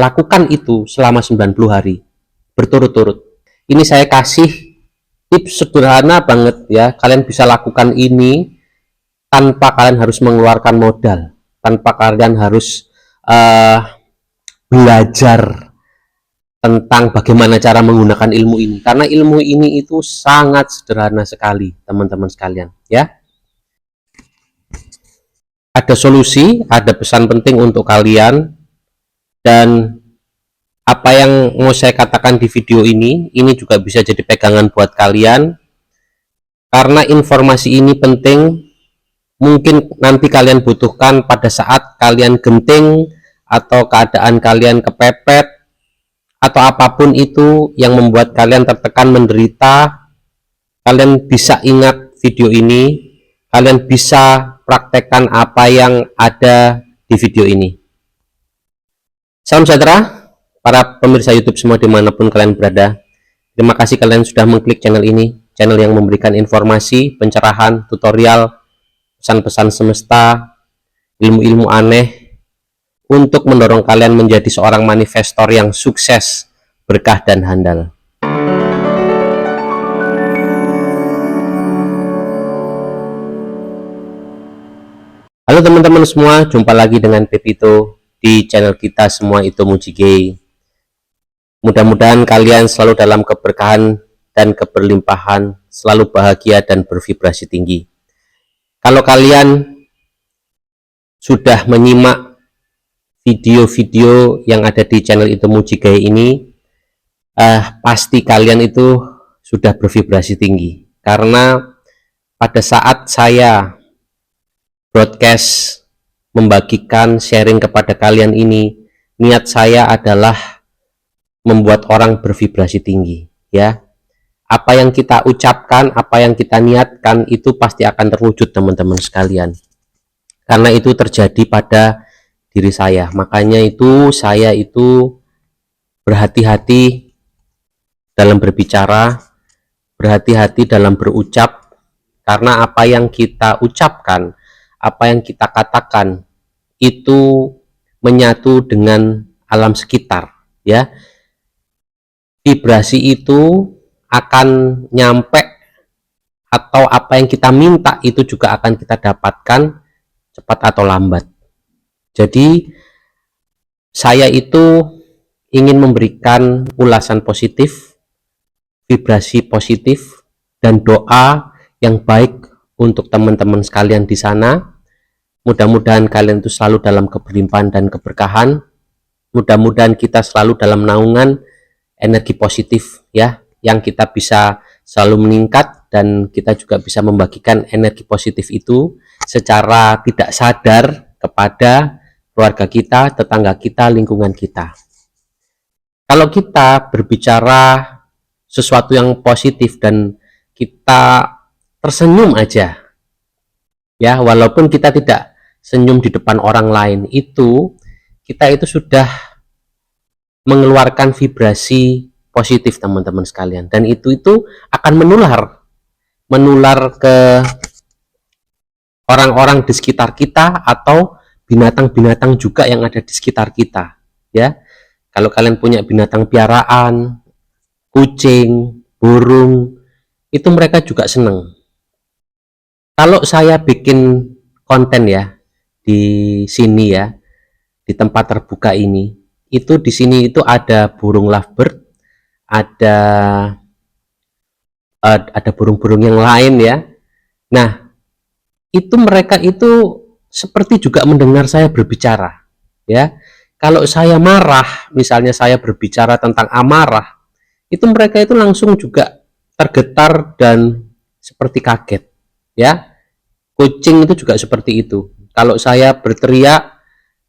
lakukan itu selama 90 hari berturut-turut. Ini saya kasih tips sederhana banget ya, kalian bisa lakukan ini tanpa kalian harus mengeluarkan modal, tanpa kalian harus belajar tentang bagaimana cara menggunakan ilmu ini, karena ilmu ini itu sangat sederhana sekali teman-teman sekalian ya. Ada solusi, ada pesan penting untuk kalian, dan apa yang mau saya katakan di video ini juga bisa jadi pegangan buat kalian, karena informasi ini penting. Mungkin nanti kalian butuhkan pada saat kalian genting atau keadaan kalian kepepet atau apapun itu yang membuat kalian tertekan, menderita. Kalian bisa ingat video ini, kalian bisa praktekkan apa yang ada di video ini. Salam sejahtera para pemirsa YouTube semua dimanapun kalian berada. Terima kasih kalian sudah mengklik channel ini, channel yang memberikan informasi, pencerahan, tutorial, pesan-pesan semesta, ilmu-ilmu aneh untuk mendorong kalian menjadi seorang manifestor yang sukses, berkah, dan handal. Halo teman-teman semua, jumpa lagi dengan Pepito di channel kita Semua Itu Mujige. Mudah-mudahan kalian selalu dalam keberkahan dan keberlimpahan, selalu bahagia dan bervibrasi tinggi. Kalau kalian sudah menyimak video-video yang ada di channel Itu Mujige ini, pasti kalian itu sudah bervibrasi tinggi, karena pada saat saya broadcast membagikan sharing kepada kalian ini, niat saya adalah membuat orang bervibrasi tinggi ya. Apa yang kita ucapkan, apa yang kita niatkan itu pasti akan terwujud teman-teman sekalian, karena itu terjadi pada diri saya. Makanya itu saya itu berhati-hati dalam berbicara, berhati-hati dalam berucap, karena apa yang kita ucapkan, apa yang kita katakan itu menyatu dengan alam sekitar ya. Vibrasi itu akan nyampe, atau apa yang kita minta itu juga akan kita dapatkan cepat atau lambat. Jadi saya itu ingin memberikan ulasan positif, vibrasi positif, dan doa yang baik untuk teman-teman sekalian di sana. Mudah-mudahan kalian itu selalu dalam keberlimpahan dan keberkahan. Mudah-mudahan kita selalu dalam naungan energi positif ya, yang kita bisa selalu meningkat, dan kita juga bisa membagikan energi positif itu secara tidak sadar kepada keluarga kita, tetangga kita, lingkungan kita. Kalau kita berbicara sesuatu yang positif dan kita tersenyum aja ya, walaupun kita tidak senyum di depan orang lain, itu kita itu sudah mengeluarkan vibrasi positif teman-teman sekalian, dan itu akan menular ke orang-orang di sekitar kita atau binatang-binatang juga yang ada di sekitar kita ya. Kalau kalian punya binatang piaraan, kucing, burung, itu mereka juga seneng. Kalau saya bikin konten ya di sini ya, di tempat terbuka ini, itu di sini itu ada burung lovebird, ada burung-burung yang lain ya. Nah, itu mereka itu seperti juga mendengar saya berbicara ya. Kalau saya marah, misalnya saya berbicara tentang amarah, itu mereka itu langsung juga tergetar dan seperti kaget ya. Kucing itu juga seperti itu. Kalau saya berteriak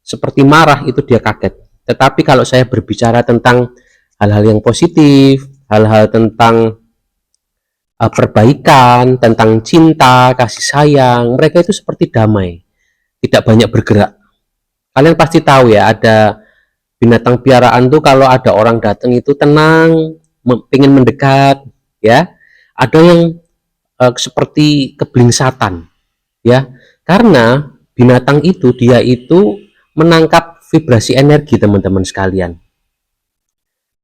seperti marah, itu dia kaget. Tetapi kalau saya berbicara tentang hal-hal yang positif, hal-hal tentang perbaikan, tentang cinta, kasih sayang, mereka itu seperti damai, tidak banyak bergerak. Kalian pasti tahu ya, ada binatang piaraan tuh kalau ada orang datang itu tenang, ingin mendekat ya. Ada yang seperti keblingsatan ya, karena binatang itu dia itu menangkap vibrasi energi, teman-teman sekalian.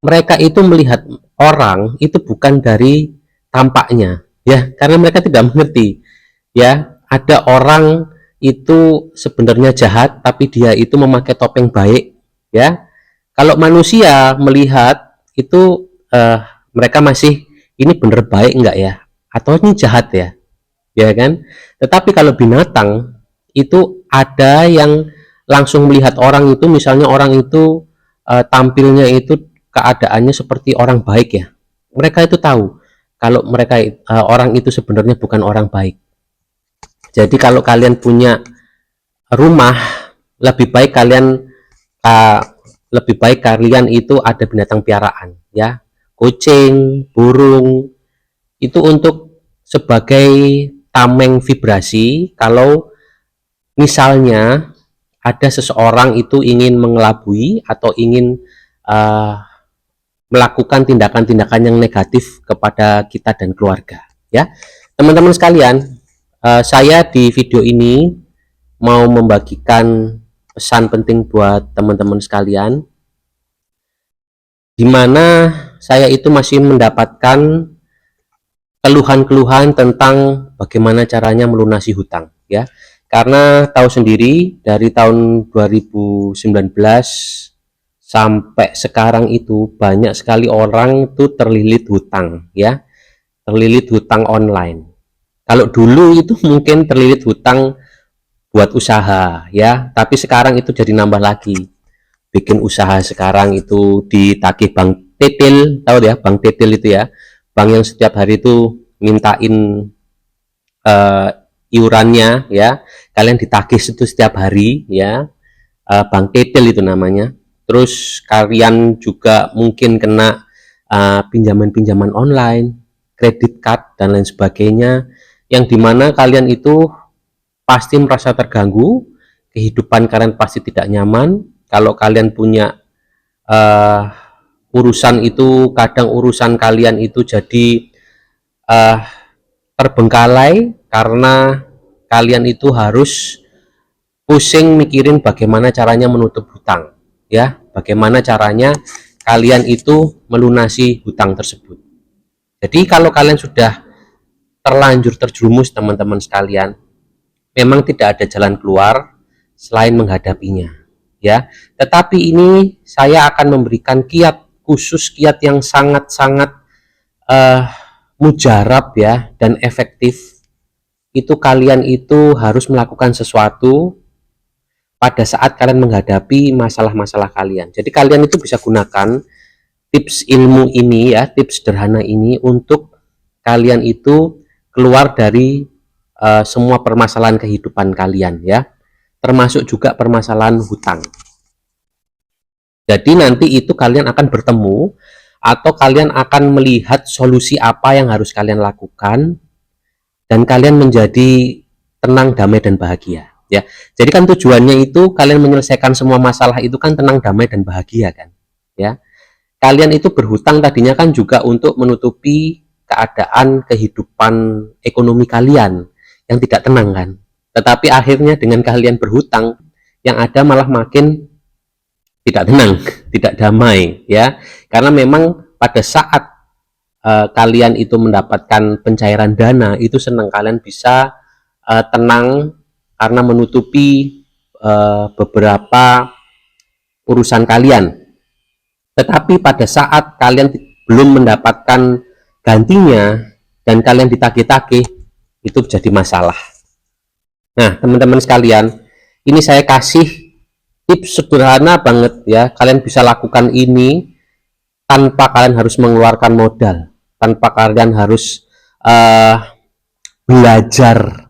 Mereka itu melihat orang itu bukan dari tampaknya, ya, karena mereka tidak mengerti, ya. Ada orang itu sebenarnya jahat, tapi dia itu memakai topeng baik, ya. Kalau manusia melihat itu, mereka masih ini bener baik enggak ya, atau ini jahat ya, ya kan. Tetapi kalau binatang itu ada yang langsung melihat orang itu, misalnya orang itu tampilnya itu keadaannya seperti orang baik ya, mereka itu tahu kalau mereka orang itu sebenarnya bukan orang baik. Jadi kalau kalian punya rumah, lebih baik kalian uh, lebih baik kalian itu ada binatang piaraan, ya, kucing, burung, itu untuk sebagai tameng vibrasi. Kalau misalnya ada seseorang itu ingin mengelabui atau ingin uh, melakukan tindakan-tindakan yang negatif kepada kita dan keluarga, ya. Teman-teman sekalian, saya di video ini mau membagikan pesan penting buat teman-teman sekalian, di mana saya itu masih mendapatkan keluhan-keluhan tentang bagaimana caranya melunasi hutang, ya. Karena tahu sendiri dari tahun 2019 sampai sekarang itu banyak sekali orang itu terlilit hutang, ya. Terlilit hutang online. Kalau dulu itu mungkin terlilit hutang buat usaha, ya, tapi sekarang itu jadi nambah lagi. Bikin usaha sekarang itu ditagih bank tetel, tahu ya bank tetel itu ya, bank yang setiap hari itu mintain iurannya, ya, kalian ditagih itu setiap hari, ya, bank tetel itu namanya. Terus kalian juga mungkin kena pinjaman-pinjaman online, kredit card dan lain sebagainya, yang dimana kalian itu pasti merasa terganggu, kehidupan kalian pasti tidak nyaman. Kalau kalian punya urusan itu, kadang urusan kalian itu jadi terbengkalai karena kalian itu harus pusing mikirin bagaimana caranya menutup hutang, ya, bagaimana caranya kalian itu melunasi hutang tersebut. Jadi kalau kalian sudah terlanjur terjerumus, teman-teman sekalian, memang tidak ada jalan keluar selain menghadapinya, ya. Tetapi ini saya akan memberikan kiat khusus, kiat yang sangat-sangat mujarab, ya, dan efektif. Itu kalian itu harus melakukan sesuatu pada saat kalian menghadapi masalah-masalah kalian. Jadi kalian itu bisa gunakan tips ilmu ini, ya, tips sederhana ini untuk kalian itu keluar dari semua permasalahan kehidupan kalian, ya, termasuk juga permasalahan hutang. Jadi nanti itu kalian akan bertemu atau kalian akan melihat solusi apa yang harus kalian lakukan, dan kalian menjadi tenang, damai, dan bahagia, ya. Jadi kan tujuannya itu kalian menyelesaikan semua masalah itu kan tenang, damai, dan bahagia kan, ya. Kalian itu berhutang tadinya kan juga untuk menutupi keadaan kehidupan ekonomi kalian yang tidak tenang kan. Tetapi akhirnya dengan kalian berhutang, yang ada malah makin tidak tenang, tidak damai, ya. Karena memang pada saat kalian itu mendapatkan pencairan dana, itu senang, kalian bisa tenang karena menutupi beberapa urusan kalian. Tetapi pada saat kalian belum mendapatkan gantinya dan kalian ditagih-tagih, itu jadi masalah. Nah, teman-teman sekalian, ini saya kasih tips sederhana banget, ya. Kalian bisa lakukan ini tanpa kalian harus mengeluarkan modal, tanpa kalian harus belajar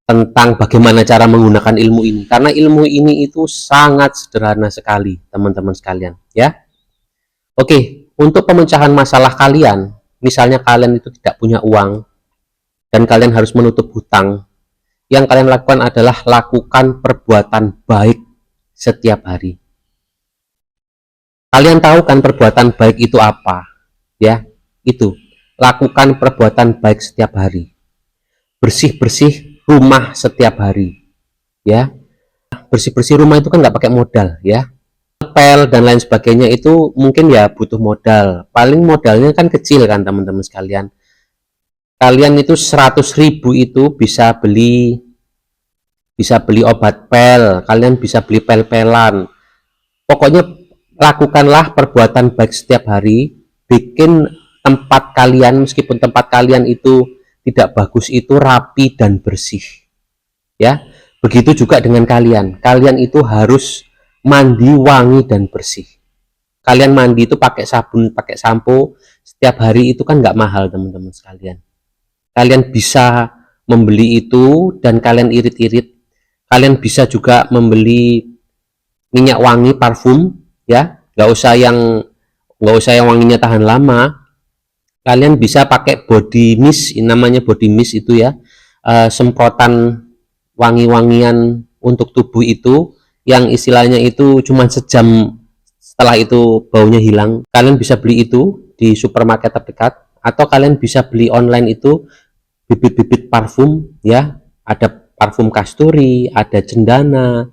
tentang bagaimana cara menggunakan ilmu ini, karena ilmu ini itu sangat sederhana sekali, teman-teman sekalian, ya. Oke, untuk pemecahan masalah kalian, misalnya kalian itu tidak punya uang dan kalian harus menutup hutang, yang kalian lakukan adalah lakukan perbuatan baik setiap hari. Kalian tahu kan perbuatan baik itu apa, ya? Itu, lakukan perbuatan baik setiap hari. Bersih-bersih rumah setiap hari, ya. bersih-bersih rumah itu kan nggak pakai modal ya. Pel dan lain sebagainya itu mungkin ya butuh modal. Paling modalnya kan kecil kan teman-teman sekalian. Kalian itu 100.000 itu bisa beli obat pel, kalian bisa beli pel-pelan. Pokoknya lakukanlah perbuatan baik setiap hari, bikin tempat kalian, meskipun tempat kalian itu tidak bagus, itu rapi dan bersih. Ya, begitu juga dengan kalian. Kalian itu harus mandi wangi dan bersih. Kalian mandi itu pakai sabun, pakai sampo setiap hari itu kan nggak mahal teman-teman sekalian. Kalian bisa membeli itu dan kalian irit-irit. Kalian bisa juga membeli minyak wangi parfum ya, nggak usah yang wanginya tahan lama. Kalian bisa pakai body mist, namanya body mist itu ya, semprotan wangi-wangian untuk tubuh itu yang istilahnya itu cuma sejam setelah itu baunya hilang. Kalian bisa beli itu di supermarket terdekat, atau kalian bisa beli online itu bibit-bibit parfum ya, ada parfum kasturi, ada cendana,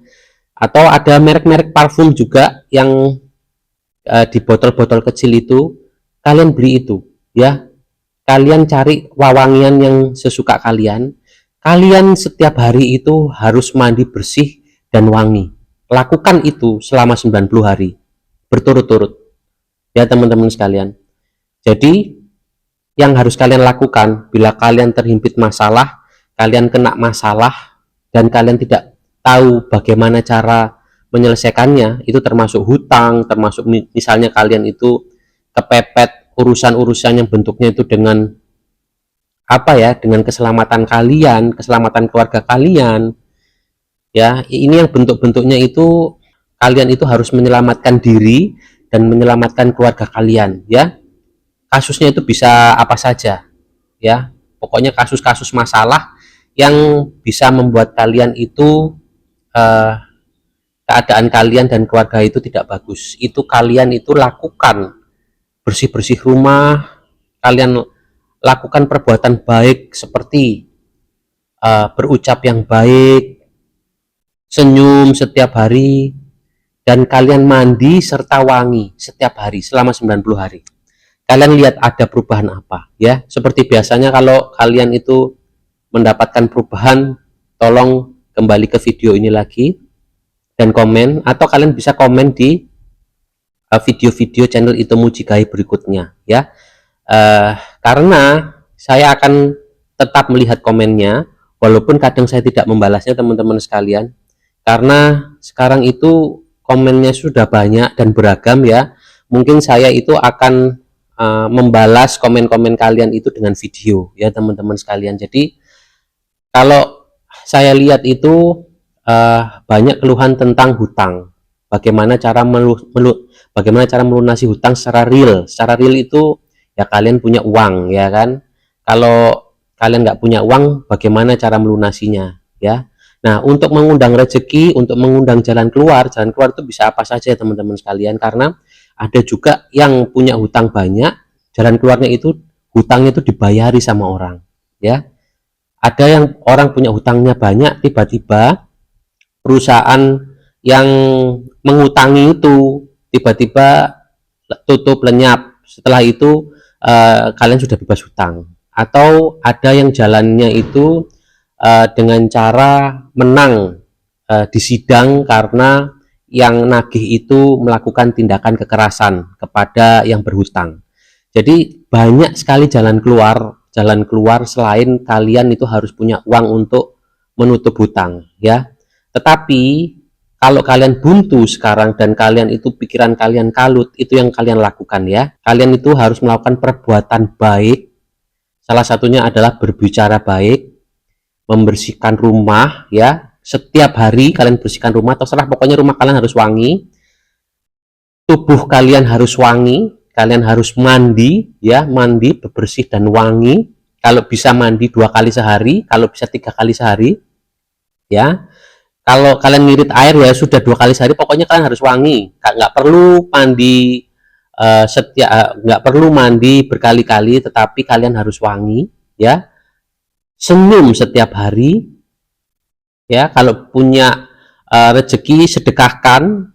atau ada merek-merek parfum juga yang di botol-botol kecil itu. Kalian beli itu ya, kalian cari wewangian yang sesuka kalian. Kalian setiap hari itu harus mandi bersih dan wangi. Lakukan itu selama 90 hari berturut-turut ya teman-teman sekalian. Jadi yang harus kalian lakukan bila kalian terhimpit masalah, kalian kena masalah dan kalian tidak tahu bagaimana cara menyelesaikannya, itu termasuk hutang, termasuk misalnya kalian itu kepepet urusan-urusan yang bentuknya itu dengan apa ya, dengan keselamatan kalian, keselamatan keluarga kalian ya, ini yang bentuk-bentuknya itu kalian itu harus menyelamatkan diri dan menyelamatkan keluarga kalian ya. Kasusnya itu bisa apa saja ya, pokoknya kasus-kasus masalah yang bisa membuat kalian itu keadaan kalian dan keluarga itu tidak bagus, itu kalian itu lakukan. Bersih-bersih rumah, kalian lakukan perbuatan baik seperti berucap yang baik, senyum setiap hari, dan kalian mandi serta wangi setiap hari selama 90 hari. Kalian lihat ada perubahan apa ya. Seperti biasanya kalau kalian itu mendapatkan perubahan, tolong kembali ke video ini lagi dan komen, atau kalian bisa komen di video-video channel Ito Mujigai berikutnya ya. Karena saya akan tetap melihat komennya walaupun kadang saya tidak membalasnya teman-teman sekalian, karena sekarang itu komennya sudah banyak dan beragam ya. Mungkin saya itu akan membalas komen-komen kalian itu dengan video ya teman-teman sekalian. Jadi kalau saya lihat itu banyak keluhan tentang hutang, bagaimana cara melunasi hutang secara real. Secara real itu ya kalian punya uang ya kan. Kalau kalian nggak punya uang, bagaimana cara melunasinya ya. Nah, untuk mengundang rezeki, untuk mengundang jalan keluar itu bisa apa saja ya teman-teman sekalian. Karena ada juga yang punya hutang banyak, jalan keluarnya itu hutangnya itu dibayari sama orang ya. Ada yang orang punya hutangnya banyak, tiba-tiba perusahaan yang mengutangi itu tiba-tiba tutup lenyap, setelah itu kalian sudah bebas hutang. Atau ada yang jalannya itu dengan cara menang di sidang karena yang nagih itu melakukan tindakan kekerasan kepada yang berhutang. Jadi banyak sekali jalan keluar selain kalian itu harus punya uang untuk menutup hutang ya. Tetapi kalau kalian buntu sekarang dan kalian itu pikiran kalian kalut, itu yang kalian lakukan ya. Kalian itu harus melakukan perbuatan baik. Salah satunya adalah berbicara baik, membersihkan rumah ya. Setiap hari kalian bersihkan rumah, terserah pokoknya rumah kalian harus wangi. Tubuh kalian harus wangi, kalian harus mandi ya, mandi bersih dan wangi. Kalau bisa mandi 2 kali sehari, kalau bisa 3 kali sehari ya. Kalau kalian ngirit air ya sudah 2 kali sehari, pokoknya kalian harus wangi. Nggak perlu mandi nggak perlu mandi berkali-kali, tetapi kalian harus wangi ya. Senyum setiap hari ya. Kalau punya rezeki sedekahkan,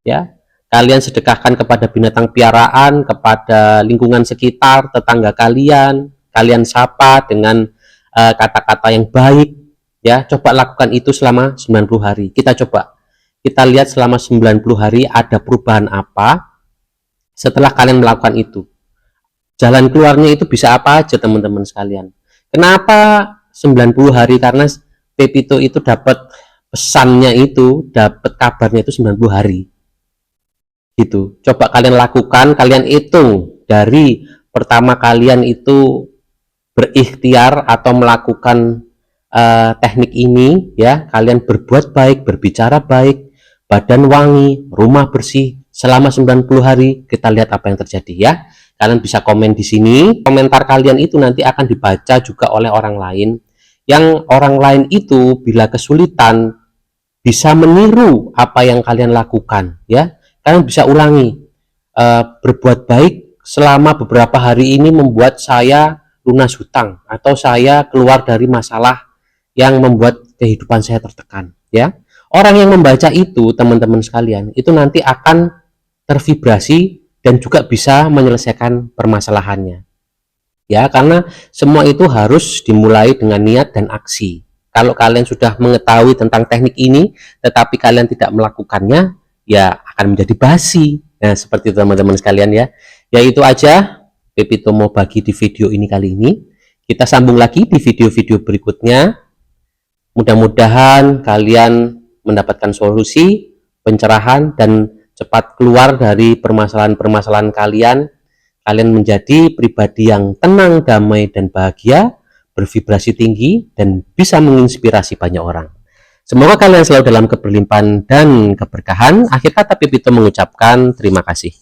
ya. Kalian sedekahkan kepada binatang piaraan, kepada lingkungan sekitar, tetangga kalian, kalian sapa dengan kata-kata yang baik, ya. Coba lakukan itu selama 90 hari. Kita coba. Kita lihat selama 90 hari ada perubahan apa setelah kalian melakukan itu. Jalan keluarnya itu bisa apa aja, teman-teman sekalian. Kenapa 90 hari? Karena Pepito itu dapat pesannya itu, dapat kabarnya itu 90 hari. Gitu. Coba kalian lakukan, kalian hitung dari pertama kalian itu berikhtiar atau melakukan teknik ini, ya, kalian berbuat baik, berbicara baik, badan wangi, rumah bersih selama 90 hari, kita lihat apa yang terjadi, ya. Kalian bisa komen di sini, komentar kalian itu nanti akan dibaca juga oleh orang lain, yang orang lain itu bila kesulitan bisa meniru apa yang kalian lakukan, ya. Kalian bisa ulangi, berbuat baik selama beberapa hari ini membuat saya lunas hutang, atau saya keluar dari masalah yang membuat kehidupan saya tertekan, ya. Orang yang membaca itu, teman-teman sekalian, itu nanti akan tervibrasi dan juga bisa menyelesaikan permasalahannya, ya. Karena semua itu harus dimulai dengan niat dan aksi. Kalau kalian sudah mengetahui tentang teknik ini tetapi kalian tidak melakukannya, ya akan menjadi basi. Nah, seperti itu teman-teman sekalian, ya. Ya itu aja Pepito mau bagi di video ini kali ini. Kita sambung lagi di video-video berikutnya. Mudah-mudahan kalian mendapatkan solusi, pencerahan, dan cepat keluar dari permasalahan-permasalahan kalian. Kalian menjadi pribadi yang tenang, damai, dan bahagia, bervibrasi tinggi, dan bisa menginspirasi banyak orang. Semoga kalian selalu dalam keberlimpahan dan keberkahan. Akhir kata Pepito mengucapkan terima kasih.